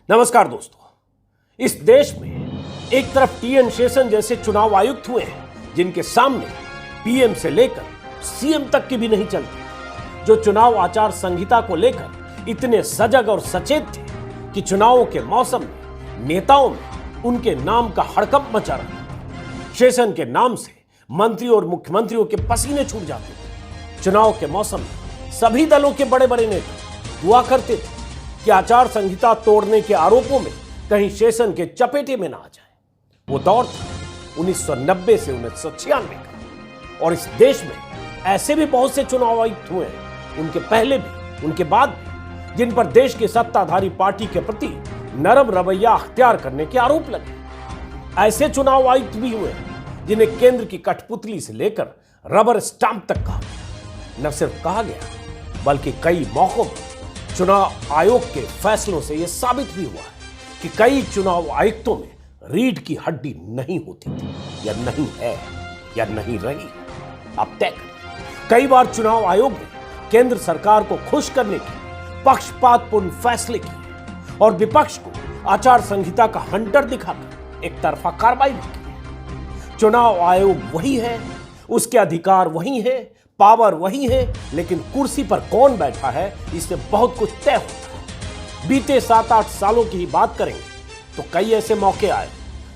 नमस्कार दोस्तों। इस देश में एक तरफ टीएन शेषन जैसे चुनाव आयुक्त हुए हैं जिनके सामने पीएम से लेकर सीएम तक की भी नहीं चलती, जो चुनाव आचार संहिता को लेकर इतने सजग और सचेत थे कि चुनावों के मौसम में नेताओं में उनके नाम का हड़कंप मचा रहा था। शेषन के नाम से मंत्री और मुख्यमंत्रियों के पसीने छूट जाते थे। चुनाव के मौसम में सभी दलों के बड़े बड़े नेता हुआ करते थे कि आचार संहिता तोड़ने के आरोपों में कहीं शेषन के चपेटे में ना आ जाए। वो दौर था 1990 से 1996 का, और इस देश में ऐसे भी बहुत से चुनाव आयुक्त हुए हैं, उनके पहले भी उनके बाद भी, जिन पर देश की सत्ताधारी पार्टी के प्रति नरम रवैया अख्तियार करने के आरोप लगे। ऐसे चुनाव आयुक्त भी हुए हैं जिन्हें केंद्र की कठपुतली से लेकर रबर स्टांप तक कहा गया। न सिर्फ कहा गया बल्कि कई मौकों पर चुनाव आयोग के फैसलों से यह साबित भी हुआ है कि कई चुनाव आयुक्तों में रीढ़ की हड्डी नहीं होती थी, या नहीं है, या नहीं रही। आप तय करें। कई बार चुनाव आयोग ने केंद्र सरकार को खुश करने के पक्षपातपूर्ण फैसले किए और विपक्ष को आचार संहिता का हंटर दिखाकर एक तरफा कार्रवाई भी की। चुनाव आयोग वही है, उसके अधिकार वही है, पावर वही है, लेकिन कुर्सी पर कौन बैठा है इससे बहुत कुछ तय होता है। बीते 7-8 सालों की ही बात करेंगे तो कई ऐसे मौके आए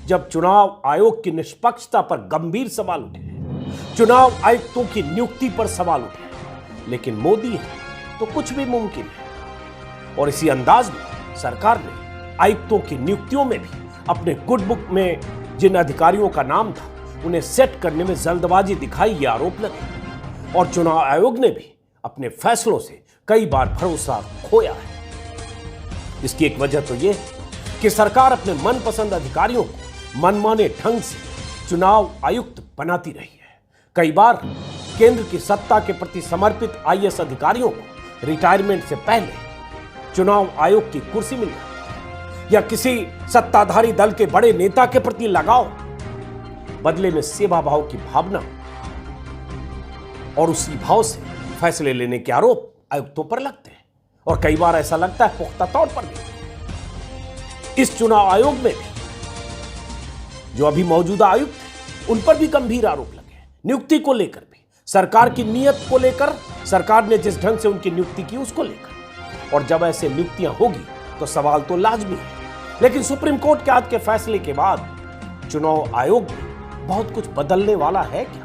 जब चुनाव आयोग की निष्पक्षता पर गंभीर सवाल उठे, चुनाव आयुक्तों की नियुक्ति पर सवाल उठे। लेकिन मोदी है तो कुछ भी मुमकिन है, और इसी अंदाज में सरकार ने आयुक्तों की नियुक्तियों में भी अपने गुड बुक में जिन अधिकारियों का नाम था उन्हें सेट करने में जल्दबाजी दिखाई, ये आरोप लगे। और चुनाव आयोग ने भी अपने फैसलों से कई बार भरोसा खोया है। इसकी एक वजह तो यह कि सरकार अपने मनपसंद अधिकारियों को मनमाने ढंग से चुनाव आयुक्त बनाती रही है। कई बार केंद्र की सत्ता के प्रति समर्पित आईएएस अधिकारियों को रिटायरमेंट से पहले चुनाव आयोग की कुर्सी मिल जाती है, या किसी सत्ताधारी दल के बड़े नेता के प्रति लगाव, बदले में सेवा भाव की भावना और उसी भाव से फैसले लेने के आरोप आयुक्तों पर लगते हैं। और कई बार ऐसा लगता है पुख्ता तौर पर भी। इस चुनाव आयोग में भी जो अभी मौजूदा आयुक्त हैं उन पर भी गंभीर आरोप लगे हैं। नियुक्ति को लेकर भी, सरकार की नीयत को लेकर, सरकार ने जिस ढंग से उनकी नियुक्ति की उसको लेकर। और जब ऐसे नियुक्तियां होगी तो सवाल तो लाजमी है। लेकिन सुप्रीम कोर्ट के आज के फैसले के बाद चुनाव आयोग में बहुत कुछ बदलने वाला है क्या?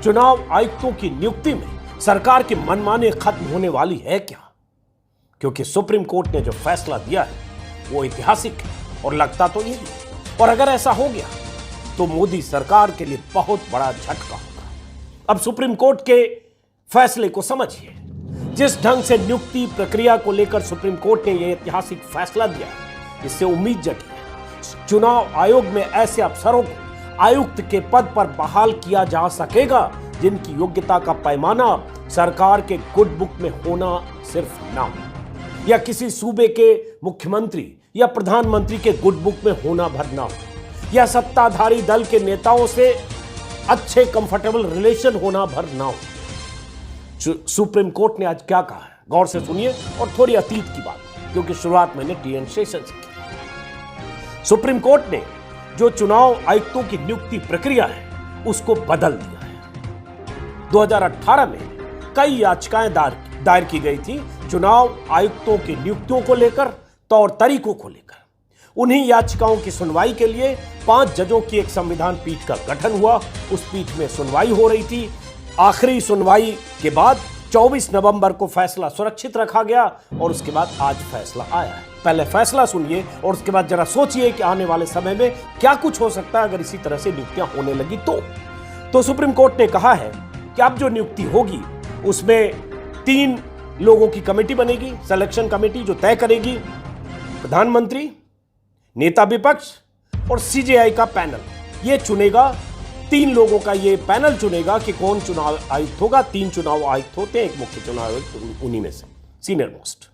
चुनाव आयुक्तों की नियुक्ति में सरकार की मनमानी खत्म होने वाली है क्या? क्योंकि सुप्रीम कोर्ट ने जो फैसला दिया है वो ऐतिहासिक है, और लगता तो यही है। और अगर ऐसा हो गया तो मोदी सरकार के लिए बहुत बड़ा झटका होगा। अब सुप्रीम कोर्ट के फैसले को समझिए। जिस ढंग से नियुक्ति प्रक्रिया को लेकर सुप्रीम कोर्ट ने यह ऐतिहासिक फैसला दिया, इससे उम्मीद जगी है चुनाव आयोग में ऐसे अफसरों को आयुक्त के पद पर बहाल किया जा सकेगा जिनकी योग्यता का पैमाना सरकार के गुड बुक में होना सिर्फ ना हो, या किसी सूबे के मुख्यमंत्री या प्रधानमंत्री के गुड बुक में होना भर ना हो, या सत्ताधारी दल के नेताओं से अच्छे कंफर्टेबल रिलेशन होना भर ना हो। सुप्रीम कोर्ट ने आज क्या कहा है, गौर से सुनिए, और थोड़ी अतीत की बात, क्योंकि शुरुआत मैंने टीएन शेषन से की। सुप्रीम कोर्ट ने जो चुनाव आयुक्तों की नियुक्ति प्रक्रिया है उसको बदल दिया है। 2018 में कई याचिकाएं दायर की गई थी चुनाव आयुक्तों की नियुक्तियों को लेकर, तौर तरीकों को लेकर। उन्हीं याचिकाओं की सुनवाई के लिए 5 जजों की एक संविधान पीठ का गठन हुआ। उस पीठ में सुनवाई हो रही थी। आखिरी सुनवाई के बाद 24 नवंबर को फैसला सुरक्षित रखा गया, और उसके बाद आज फैसला आया है। पहले फैसला सुनिए और उसके बाद जरा सोचिए कि आने वाले समय में क्या कुछ हो सकता है अगर इसी तरह से नियुक्तियां होने लगी तो सुप्रीम कोर्ट ने कहा है कि अब जो नियुक्ति होगी उसमें 3 लोगों की कमेटी बनेगी, सिलेक्शन कमेटी, जो तय करेगी प्रधानमंत्री, नेता विपक्ष और सीजेआई का पैनल। ये चुनेगा, 3 लोगों का ये पैनल चुनेगा कि कौन चुनाव आयुक्त होगा। 3 चुनाव आयुक्त होते हैं, एक मुख्य चुनाव आयुक्त उन्हीं में से सीनियर मोस्ट।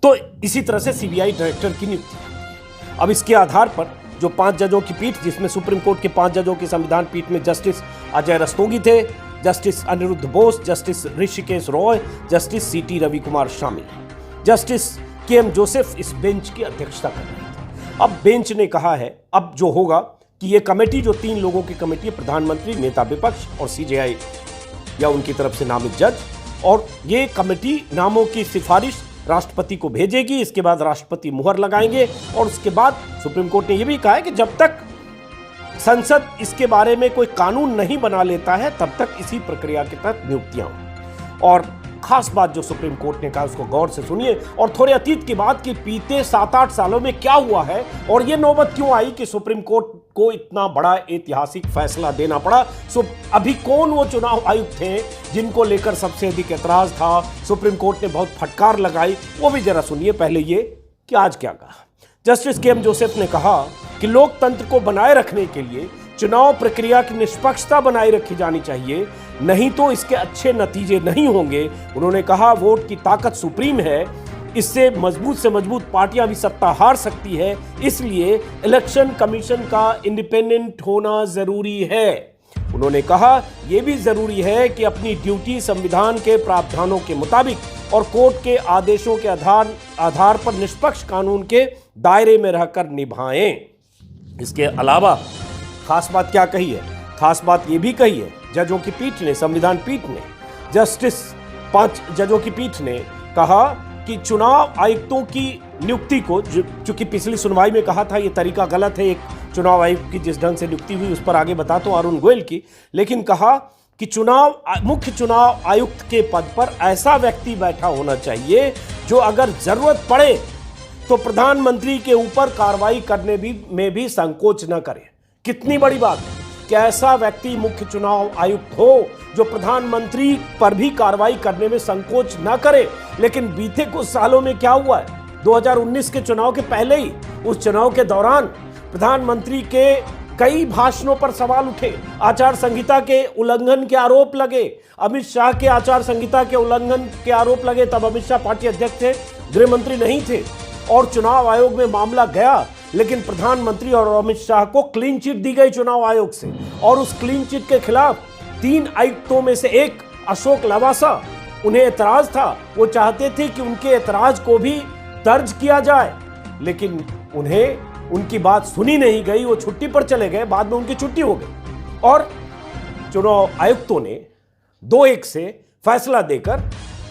तो इसी तरह से सीबीआई डायरेक्टर की नियुक्ति। अब इसके आधार पर जो 5 जजों की पीठ, जिसमें सुप्रीम कोर्ट के 5 जजों की संविधान पीठ में जस्टिस अजय रस्तोगी थे, justice Aniruddha Bose, justice Hrishikesh Roy, justice CT Ravi Kumar शामिल हैं। Justice K M. जोसेफ इस बेंच की अध्यक्षता कर रहे थे। अब बेंच ने कहा है, अब जो होगा कि ये कमेटी जो 3 लोगों की कमेटी है, प्रधानमंत्री, नेता विपक्ष और सीजेआई या उनकी तरफ से नामित जज, और ये कमेटी नामों की सिफारिश राष्ट्रपति को भेजेगी। इसके बाद राष्ट्रपति मुहर लगाएंगे और उसके बाद सुप्रीम कोर्ट ने यह भी कहा है कि जब तक संसद इसके बारे में कोई कानून नहीं बना लेता है तब तक इसी प्रक्रिया के तहत नियुक्तियां हों। और खास बात जो सुप्रीम कोर्ट ने कहा उसको गौर से सुनिए और थोड़े अतीत की बात कि बीते 7-8 सालों में क्या हुआ है और ये नौबत क्यों आई कि सुप्रीम कोर्ट को इतना बड़ा ऐतिहासिक फैसला देना पड़ा। अभी कौन वो चुनाव आयुक्त थे जिनको लेकर सबसे अधिक ऐतराज था, सुप्रीम कोर्ट ने बहुत फटकार लगाई, वो भी जरा सुनिए पहले ये कि आज क्या कहा। Justice K M. जोसेफ ने कहा कि लोकतंत्र को बनाए रखने के लिए चुनाव प्रक्रिया की निष्पक्षता बनाए रखी जानी चाहिए, नहीं तो इसके अच्छे नतीजे नहीं होंगे। उन्होंने कहा वोट की ताकत सुप्रीम है, इससे मजबूत से मजबूत पार्टियां भी सत्ता हार सकती है, इसलिए इलेक्शन कमीशन का इंडिपेंडेंट होना जरूरी है। उन्होंने कहा यह भी जरूरी है कि अपनी ड्यूटी संविधान के प्रावधानों के मुताबिक और कोर्ट के आदेशों के आधार पर निष्पक्ष कानून के दायरे में रहकर निभाएं। इसके अलावा खास बात क्या कही है? खास बात यह भी कही है जजों की पीठ ने, संविधान पीठ ने, जस्टिस 5 जजों की पीठ ने कहा कि चुनाव आयुक्तों की नियुक्ति को, चूंकि पिछली सुनवाई में कहा था यह तरीका गलत है, एक चुनाव आयुक्त की जिस ढंग से नियुक्ति हुई उस पर आगे बताता हूं, अरुण गोयल की, लेकिन कहा कि मुख्य चुनाव आयुक्त के पद पर ऐसा व्यक्ति बैठा होना चाहिए जो अगर जरूरत पड़े तो प्रधानमंत्री के ऊपर कार्रवाई करने में भी संकोच न करे। कितनी बड़ी बात है कि ऐसा व्यक्ति मुख्य चुनाव आयुक्त हो जो प्रधानमंत्री पर भी कार्रवाई करने में संकोच न करे। लेकिन बीते कुछ सालों में क्या हुआ है, 2019 के चुनाव के पहले ही, उस चुनाव के दौरान प्रधानमंत्री के कई भाषणों पर सवाल उठे, आचार संहिता के उल्लंघन के आरोप लगे, अमित शाह के आचार संहिता के उल्लंघन के आरोप लगे। तब अमित शाह पार्टी अध्यक्ष थे, गृह मंत्री नहीं थे, और चुनाव आयोग में मामला गया, लेकिन प्रधानमंत्री और अमित शाह को क्लीन चिट दी गई चुनाव आयोग से, और उस क्लीन चिट के खिलाफ 3 आयुक्तों में से एक अशोक लवासा, उन्हें ऐतराज था, वो चाहते थे कि उनके ऐतराज को भी दर्ज किया जाए, लेकिन उन्हें उनकी बात सुनी नहीं गई, वो छुट्टी पर चले गए, बाद में उनकी छुट्टी हो गई और चुनाव आयुक्तों ने 2-1 से फैसला देकर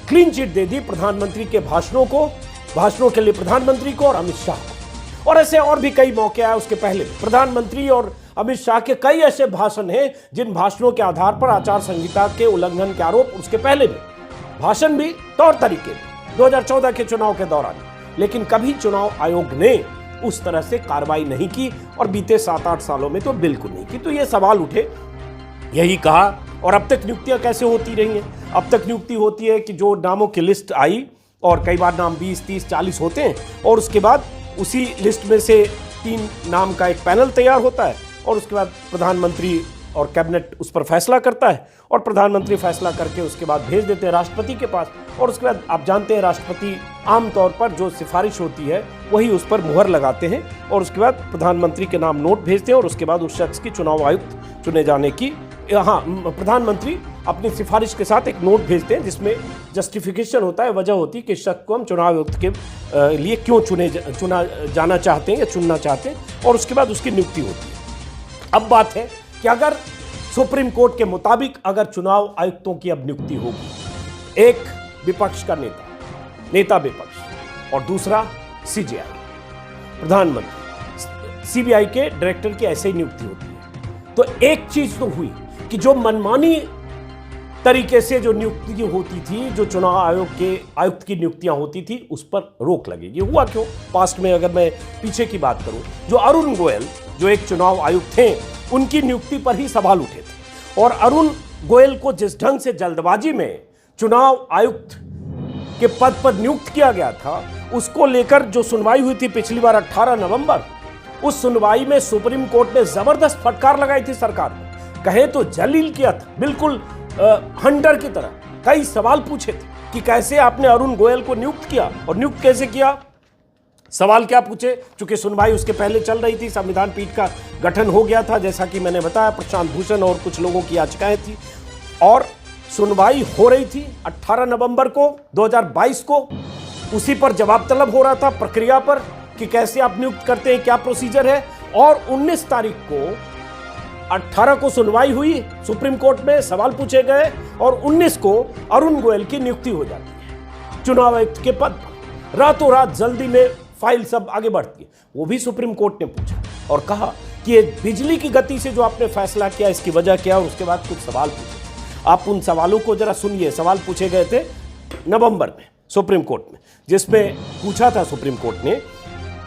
क्लीन चिट दे दी प्रधानमंत्री के भाषणों के लिए प्रधानमंत्री को और अमित शाह को। और ऐसे और भी कई मौके आए उसके पहले, प्रधानमंत्री और अमित शाह के कई ऐसे भाषण हैं जिन भाषणों के आधार पर आचार संहिता के उल्लंघन के आरोप, उसके पहले भी भाषण भी, तौर तरीके भी, 2014 के चुनाव के दौरान, लेकिन कभी चुनाव आयोग ने उस तरह से कार्रवाई नहीं की और बीते 7-8 सालों में तो बिल्कुल नहीं की। तो ये सवाल उठे, यही कहा। और अब तक नियुक्तियां कैसे होती रही हैं? अब तक नियुक्ति होती है कि जो नामों की लिस्ट आई, और कई बार नाम 20, 30, 40 होते हैं, और उसके बाद उसी लिस्ट में से 3 नाम का एक पैनल तैयार होता है, और उसके बाद प्रधानमंत्री और कैबिनेट उस पर फैसला करता है, और प्रधानमंत्री फैसला करके उसके बाद भेज देते हैं राष्ट्रपति के पास, और उसके बाद आप जानते हैं राष्ट्रपति आमतौर पर जो सिफारिश होती है वही उस पर मुहर लगाते हैं, और उसके बाद प्रधानमंत्री के नाम नोट भेजते हैं, और उसके बाद उस शख्स की चुनाव आयुक्त चुने जाने की, प्रधानमंत्री अपनी सिफारिश के साथ एक नोट भेजते हैं जिसमें जस्टिफिकेशन होता है, वजह होती है कि शख्स को हम चुनाव आयुक्त के लिए क्यों चुना जाना चाहते हैं या चुनना चाहते हैं, और उसके बाद उसकी नियुक्ति होती है। अब बात है कि अगर सुप्रीम कोर्ट के मुताबिक अगर चुनाव आयुक्तों की अब नियुक्ति होगी, एक विपक्ष का नेता विपक्ष, और दूसरा सीजेआई, प्रधानमंत्री, सीबीआई के डायरेक्टर की ऐसे ही नियुक्ति होती है, तो एक चीज तो हुई कि जो मनमानी तरीके से जो नियुक्ति होती थी, जो चुनाव आयुक्त की नियुक्तियां होती थी, उस पर रोक लगेगी। हुआ क्यों? पास्ट में अगर मैं पीछे की बात करूं, जो अरुण गोयल जो एक चुनाव आयुक्त थे, उनकी नियुक्ति पर ही सवाल उठे थे, और अरुण गोयल को जिस ढंग से जल्दबाजी में चुनाव आयुक्त के पद पर नियुक्त किया गया था, उसको लेकर जो सुनवाई हुई थी पिछली बार 18 नवंबर, उस सुनवाई में सुप्रीम कोर्ट ने जबरदस्त फटकार लगाई थी सरकार को, कहे तो जलील किया था, बिल्कुल हंटर की तरह कई सवाल पूछे थे कि कैसे आपने अरुण गोयल को नियुक्त किया, और नियुक्त कैसे किया। सवाल क्या पूछे? चूंकि सुनवाई उसके पहले चल रही थी, संविधान पीठ का गठन हो गया था, जैसा कि मैंने बताया, प्रशांत भूषण और कुछ लोगों की याचिकाएं थी, और सुनवाई हो रही थी 18 नवंबर को 2022 को, उसी पर जवाब तलब हो रहा था, प्रक्रिया पर कि कैसे आप नियुक्त करते हैं, क्या प्रोसीजर है। और 19 तारीख को 18 को सुनवाई हुई सुप्रीम कोर्ट में, सवाल पूछे गए और 19 को अरुण गोयल की नियुक्ति हो जाती है चुनाव आयुक्त के पद पर। रातों रात जल्दी में फाइल सब आगे बढ़ती है। वो भी सुप्रीम कोर्ट ने पूछा और कहा कि ये बिजली की गति से जो आपने फैसला किया, इसकी वजह क्या, और उसके बाद कुछ सवाल पूछे। आप उन सवालों को जरा सुनिए। सवाल पूछे गए थे नवंबर में सुप्रीम कोर्ट में, जिसमें पूछा था सुप्रीम कोर्ट ने,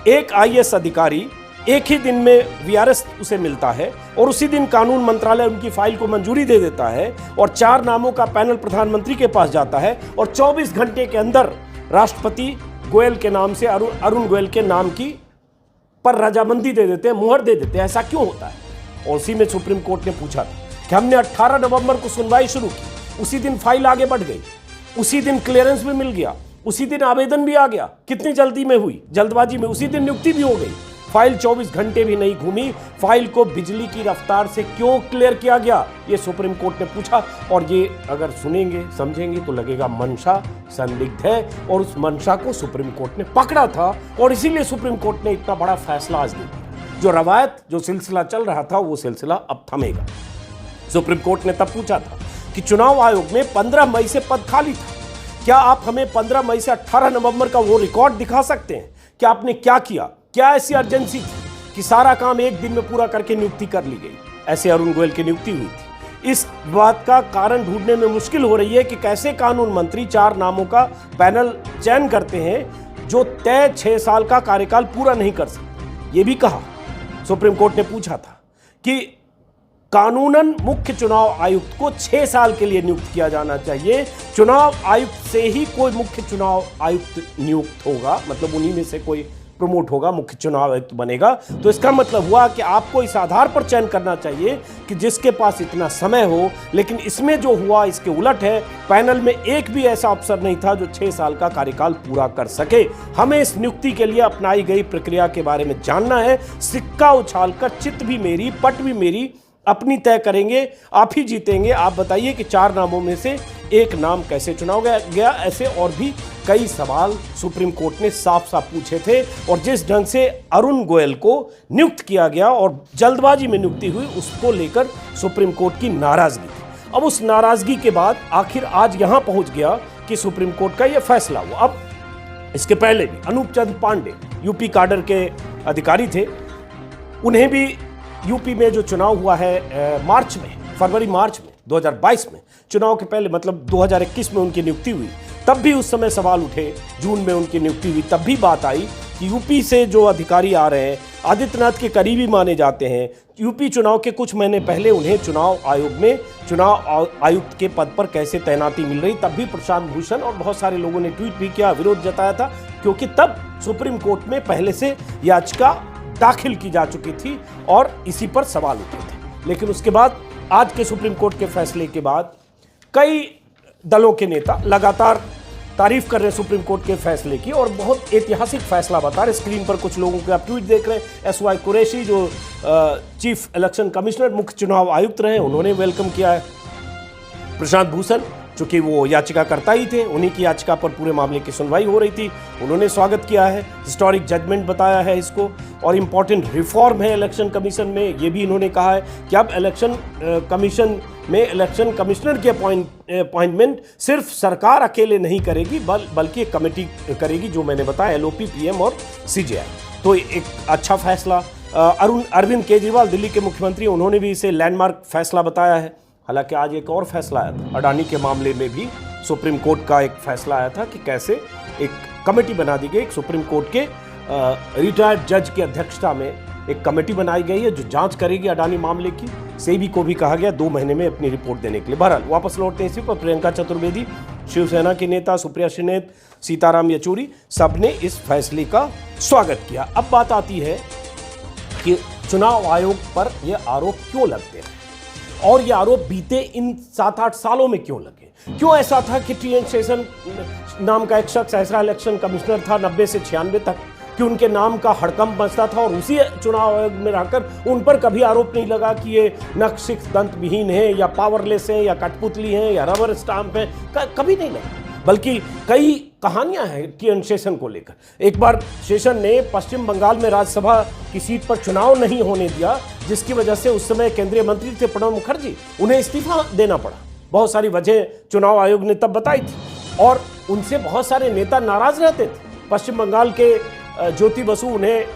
एक आईएएस अधिकारी एक ही दिन में वीआरएस उसे मिलता है और उसी दिन कानून मंत्रालय उनकी फाइल को मंजूरी दे देता है और 4 नामों का पैनल प्रधानमंत्री के पास जाता है और 24 घंटे के अंदर राष्ट्रपति गोयल के नाम से अरुण गोयल के नाम की पर रजामंदी दे देते हैं, मुहर दे देते हैं। ऐसा क्यों होता है? और उसी में सुप्रीम कोर्ट ने पूछा था कि हमने 18 नवंबर को सुनवाई शुरू की, उसी दिन फाइल आगे बढ़ गई, उसी दिन क्लियरेंस भी मिल गया, उसी दिन आवेदन भी आ गया। कितनी जल्दी में हुई, जल्दबाजी में, उसी दिन नियुक्ति भी हो गई। फाइल 24 घंटे भी नहीं घूमी। फाइल को बिजली की रफ्तार से क्यों क्लियर किया गया, ये सुप्रीम कोर्ट ने पूछा। और ये अगर सुनेंगे समझेंगे तो लगेगा मंशा संदिग्ध है, और उस मंशा को सुप्रीम कोर्ट ने पकड़ा था और इसीलिए सुप्रीम कोर्ट ने इतना बड़ा फैसला आज दिया। जो रवायत, जो सिलसिला चल रहा था, वो सिलसिला अब थमेगा। सुप्रीम कोर्ट ने तब पूछा था कि चुनाव आयोग में 15 मई से पद खाली था, क्या आप हमें 15 मई से 18 नवंबर का वो रिकॉर्ड दिखा सकते हैं कि आपने क्या किया? क्या ऐसी अर्जेंसी थी कि सारा काम एक दिन में पूरा करके नियुक्ति कर ली गई? ऐसे अरुण गोयल की नियुक्ति हुई थी। इस बात का कारण ढूंढने में मुश्किल हो रही है कि कैसे कानून मंत्री 4 नामों का पैनल चयन करते हैं जो तय 6 साल का कार्यकाल पूरा नहीं कर सकते। ये भी कहा, सुप्रीम कोर्ट ने पूछा था कि कानूनन मुख्य चुनाव आयुक्त को 6 साल के लिए नियुक्त किया जाना चाहिए। चुनाव आयुक्त से ही कोई मुख्य चुनाव आयुक्त नियुक्त होगा, मतलब उन्हीं में से कोई प्रमोट होगा, मुख्य चुनाव आयुक्त बनेगा। तो इसका मतलब हुआ कि आपको इस आधार पर चयन करना चाहिए कि जिसके पास इतना समय हो। लेकिन इसमें जो हुआ इसके उलट है। पैनल में एक भी ऐसा अफसर नहीं था जो 6 साल का कार्यकाल पूरा कर सके। हमें इस नियुक्ति के लिए अपनाई गई प्रक्रिया के बारे में जानना है। सिक्का उछालकर चित भी मेरी, पट भी मेरी, अपनी तय करेंगे, आप ही जीतेंगे। आप बताइए कि 4 नामों में से एक नाम कैसे चुना गया? ऐसे और भी कई सवाल सुप्रीम कोर्ट ने साफ साफ पूछे थे। और जिस ढंग से अरुण गोयल को नियुक्त किया गया और जल्दबाजी में नियुक्ति हुई, उसको लेकर सुप्रीम कोर्ट की नाराजगी थी। अब उस नाराजगी के बाद आखिर आज यहां पहुंच गया कि सुप्रीम कोर्ट का यह फैसला हुआ। अब इसके पहले भी अनूप चंद्र पांडे यूपी काडर के अधिकारी थे, उन्हें भी यूपी में जो चुनाव हुआ है मार्च में, फरवरी मार्च में 2022 में, चुनाव के पहले मतलब 2021 में उनकी नियुक्ति हुई। तब भी उस समय सवाल उठे, जून में उनकी नियुक्ति हुई, तब भी बात आई कि यूपी से जो अधिकारी आ रहे हैं आदित्यनाथ के करीबी माने जाते हैं। यूपी चुनाव के कुछ महीने पहले उन्हें चुनाव आयोग में चुनाव आयुक्त के पद पर कैसे तैनाती मिल रही। तब भी प्रशांत भूषण और बहुत सारे लोगों ने ट्वीट भी किया, विरोध जताया था, क्योंकि तब सुप्रीम कोर्ट में पहले से याचिका दाखिल की जा चुकी थी और इसी पर सवाल उठे थे। लेकिन उसके बाद आज के सुप्रीम कोर्ट के फैसले के बाद कई दलों के नेता लगातार तारीफ कर रहे हैं सुप्रीम कोर्ट के फैसले की और बहुत ऐतिहासिक फैसला बता रहे। स्क्रीन पर कुछ लोगों के आप ट्वीट देख रहे हैं। SY कुरैशी जो चीफ इलेक्शन कमिश्नर, मुख्य चुनाव आयुक्त रहे, उन्होंने वेलकम किया है। प्रशांत भूषण, चूंकि वो याचिकाकर्ता ही थे, उन्हीं की याचिका पर पूरे मामले की सुनवाई हो रही थी, उन्होंने स्वागत किया है। हिस्टोरिक जजमेंट बताया है इसको और इम्पॉर्टेंट रिफॉर्म है इलेक्शन कमीशन में, ये भी इन्होंने कहा है कि अब इलेक्शन कमीशन में इलेक्शन कमिश्नर की अपॉइंटमेंट सिर्फ सरकार अकेले नहीं करेगी, बल्कि एक कमेटी करेगी, जो मैंने बताया LOP, PM और CJI। तो एक अच्छा फैसला। अरविंद केजरीवाल दिल्ली के मुख्यमंत्री, उन्होंने भी इसे लैंडमार्क फैसला बताया है। हालांकि आज एक और फैसला आया था, अडानी के मामले में भी सुप्रीम कोर्ट का एक फैसला आया था कि कैसे एक कमेटी बना दी गई। एक सुप्रीम कोर्ट के रिटायर्ड जज की अध्यक्षता में एक कमेटी बनाई गई है जो जांच करेगी अडानी मामले की। सेबी को भी कहा गया 2 महीने में अपनी रिपोर्ट देने के लिए। बहरहाल वापस लौटते हैं इसी पर। प्रियंका चतुर्वेदी, शिवसेना के नेता सुप्रिया श्रीनेत, सीताराम येचुरी, सबने इस फैसले का स्वागत किया। अब बात आती है कि चुनाव आयोग पर यह आरोप क्यों लगते हैं और ये आरोप बीते इन 7-8 सालों में क्यों लगे। क्यों ऐसा था कि TN शेषन नाम का एक शख्स ऐसा इलेक्शन कमिश्नर था 90 से 96 तक कि उनके नाम का हड़कंप मचता था और उसी चुनाव आयोग में रहकर उन पर कभी आरोप नहीं लगा कि ये नक्शिक दंत विहीन है या पावरलेस है या कठपुतली है या रबर स्टाम्प है, कभी नहीं लगा। बल्कि कई कहानियां हैं टीएन शेषन को लेकर। एक बार शेषन ने पश्चिम बंगाल में राज्यसभा की सीट पर चुनाव नहीं होने दिया, जिसकी वजह से उस समय केंद्रीय मंत्री थे प्रणब मुखर्जी, उन्हें इस्तीफा देना पड़ा। बहुत सारी वजह चुनाव आयोग ने तब बताई थी और उनसे बहुत सारे नेता नाराज रहते थे। पश्चिम बंगाल के ज्योति बसु उन्हें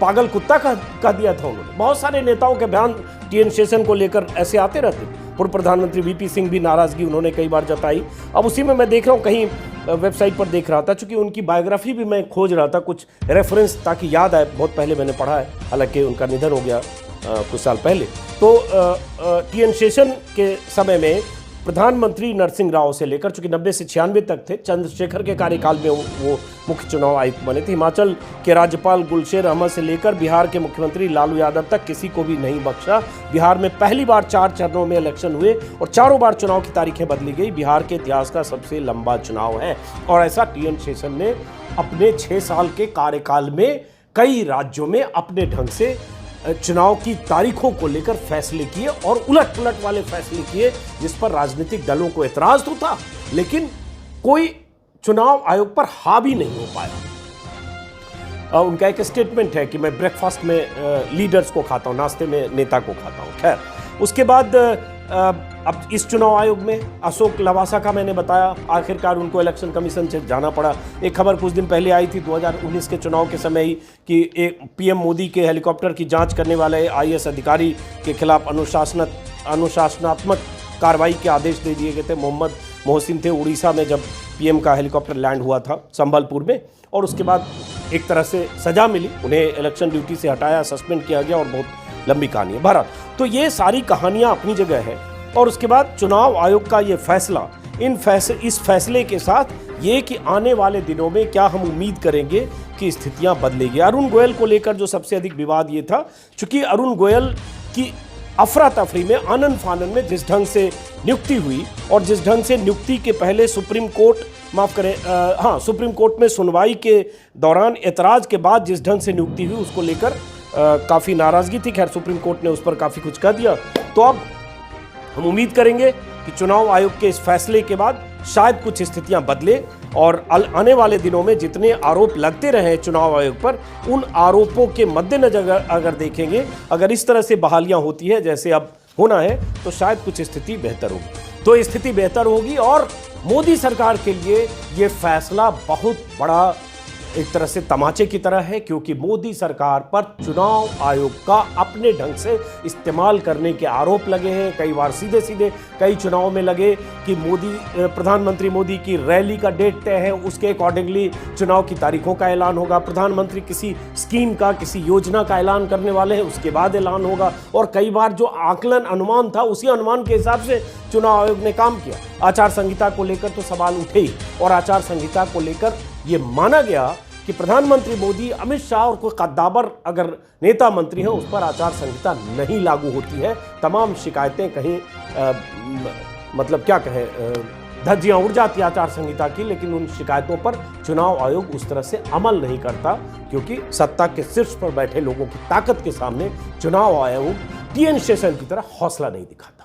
पागल कुत्ता कह दिया था उन्होंने। बहुत सारे नेताओं के बयान टीएन शेषन को लेकर ऐसे आते रहते। पूर्व प्रधानमंत्री वीपी सिंह भी नाराजगी उन्होंने कई बार जताई। अब उसी में मैं देख रहा हूँ, कहीं वेबसाइट पर देख रहा था, चूंकि उनकी बायोग्राफी भी मैं खोज रहा था, कुछ रेफरेंस ताकि याद आए। बहुत पहले मैंने पढ़ा है, हालांकि उनका निधन हो गया कुछ साल पहले। तो टीएन शेषन के समय में प्रधानमंत्री नरसिंह राव से लेकर, चूंकि 90 से 96 तक थे, चंद्रशेखर के कार्यकाल में वो मुख्य चुनाव आयुक्त बने थे। हिमाचल के राज्यपाल गुलशेर अहमद से लेकर बिहार के मुख्यमंत्री लालू यादव तक किसी को भी नहीं बख्शा। बिहार में पहली बार 4 चरणों में इलेक्शन हुए और चारों बार चुनाव की तारीखें बदली गई। बिहार के इतिहास का सबसे लंबा चुनाव है और ऐसा टीएन शेषन ने अपने 6 साल के कार्यकाल में कई राज्यों में अपने ढंग से चुनाव की तारीखों को लेकर फैसले किए और उलट पुलट वाले फैसले किए, जिस पर राजनीतिक दलों को एतराज तो था, लेकिन कोई चुनाव आयोग पर हावी नहीं हो पाया। उनका एक स्टेटमेंट है कि मैं ब्रेकफास्ट में लीडर्स को खाता हूं, नाश्ते में नेता को खाता हूं। खैर, उसके बाद अब इस चुनाव आयोग में अशोक लवासा का मैंने बताया, आखिरकार उनको इलेक्शन कमीशन से जाना पड़ा। एक खबर कुछ दिन पहले आई थी 2019 के चुनाव के समय ही कि एक पीएम मोदी के हेलीकॉप्टर की जांच करने वाले आईएएस अधिकारी के खिलाफ अनुशासनात्मक कार्रवाई के आदेश दे दिए गए थे। मोहम्मद मोहसिन थे उड़ीसा में, जब पीएम का हेलीकॉप्टर लैंड हुआ था संबलपुर में, और उसके बाद एक तरह से सजा मिली, उन्हें इलेक्शन ड्यूटी से हटाया, सस्पेंड किया गया और बहुत लंबी कहानी है। बहरहाल, तो ये सारी कहानियां अपनी जगह है। और उसके बाद चुनाव आयोग का ये फैसला, इस फैसले के साथ ये कि आने वाले दिनों में क्या हम उम्मीद करेंगे कि स्थितियां बदलेगी। अरुण गोयल को लेकर जो सबसे अधिक विवाद ये था, चूंकि अरुण गोयल की अफरा तफरी में, आनन फानन में जिस ढंग से नियुक्ति हुई और जिस ढंग से नियुक्ति के पहले सुप्रीम कोर्ट में सुनवाई के दौरान एतराज के बाद जिस ढंग से नियुक्ति हुई, उसको लेकर काफ़ी नाराज़गी थी। खैर, सुप्रीम कोर्ट ने उस पर काफ़ी कुछ कह दिया। तो अब हम उम्मीद करेंगे कि चुनाव आयोग के इस फैसले के बाद शायद कुछ स्थितियां बदले और आने वाले दिनों में जितने आरोप लगते रहे चुनाव आयोग पर, उन आरोपों के मद्देनजर अगर देखेंगे, अगर इस तरह से बहालियां होती है जैसे अब होना है, तो शायद कुछ स्थिति बेहतर होगी। तो स्थिति बेहतर होगी और मोदी सरकार के लिए ये फैसला बहुत बड़ा एक तरह से तमाचे की तरह है, क्योंकि मोदी सरकार पर चुनाव आयोग का अपने ढंग से इस्तेमाल करने के आरोप लगे हैं। कई बार सीधे सीधे कई चुनाव में लगे कि प्रधानमंत्री मोदी की रैली का डेट तय है, उसके अकॉर्डिंगली चुनाव की तारीखों का ऐलान होगा। प्रधानमंत्री किसी स्कीम का, किसी योजना का ऐलान करने वाले हैं, उसके बाद ऐलान होगा। और कई बार जो आकलन अनुमान था, उसी अनुमान के हिसाब से चुनाव आयोग ने काम किया। आचार संहिता को लेकर तो सवाल उठे ही, और आचार संहिता को लेकर ये माना गया कि प्रधानमंत्री मोदी, अमित शाह और कोई कद्दावर अगर नेता मंत्री हैं, उस पर आचार संहिता नहीं लागू होती है। तमाम शिकायतें कहीं मतलब क्या कहें, धज्जियां उड़ जाती आचार संहिता की, लेकिन उन शिकायतों पर चुनाव आयोग उस तरह से अमल नहीं करता, क्योंकि सत्ता के शीर्ष पर बैठे लोगों की ताकत के सामने चुनाव आयोग टीएन शेषन की तरह हौसला नहीं दिखाता।